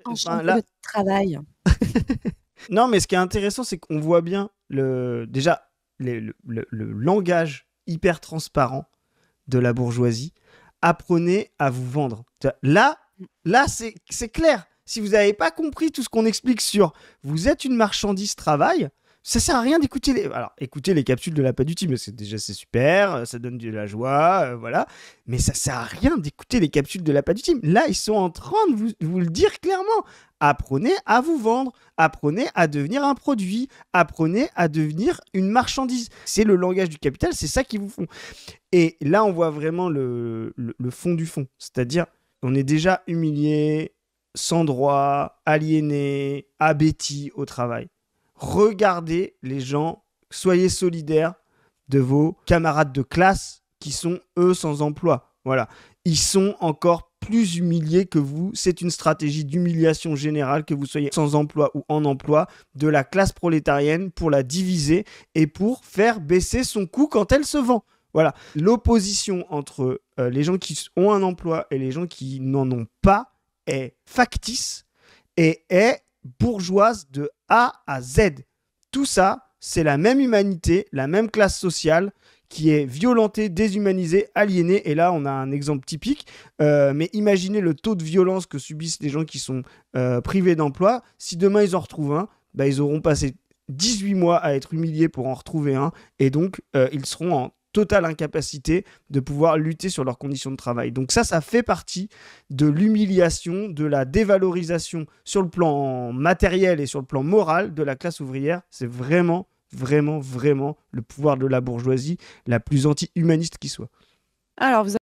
enfin Enchanter là, le travail. non, mais ce qui est intéressant, c'est qu'on voit bien déjà le langage hyper transparent de la bourgeoisie. Apprenez à vous vendre. Là, c'est clair. Si vous n'avez pas compris tout ce qu'on explique sur vous êtes une marchandise travail, ça sert à rien d'écouter alors écouter les capsules de la pas du team, c'est super, ça donne de la joie, voilà, mais ça sert à rien d'écouter les capsules de la pas du team. Là, ils sont en train de vous le dire clairement. Apprenez à vous vendre, apprenez à devenir un produit, apprenez à devenir une marchandise. C'est le langage du capital, c'est ça qu'ils vous font. Et là, on voit vraiment le fond du fond. C'est-à-dire, on est déjà humilié, sans droit, aliéné, abéti au travail. Regardez les gens, soyez solidaires de vos camarades de classe qui sont, eux, sans emploi. Voilà. Ils sont encore plus humiliés que vous. C'est une stratégie d'humiliation générale que vous soyez sans emploi ou en emploi de la classe prolétarienne pour la diviser et pour faire baisser son coût quand elle se vend. Voilà, l'opposition entre les gens qui ont un emploi et les gens qui n'en ont pas est factice et est bourgeoise de A à Z. Tout ça, c'est la même humanité, la même classe sociale qui est violentée, déshumanisée, aliénée. Et là, on a un exemple typique. Mais imaginez le taux de violence que subissent les gens qui sont privés d'emploi. Si demain, ils en retrouvent un, bah, ils auront passé 18 mois à être humiliés pour en retrouver un. Et donc, ils seront en totale incapacité de pouvoir lutter sur leurs conditions de travail. Donc ça fait partie de l'humiliation, de la dévalorisation sur le plan matériel et sur le plan moral de la classe ouvrière. C'est vraiment, vraiment, vraiment le pouvoir de la bourgeoisie la plus anti-humaniste qui soit. Alors, vous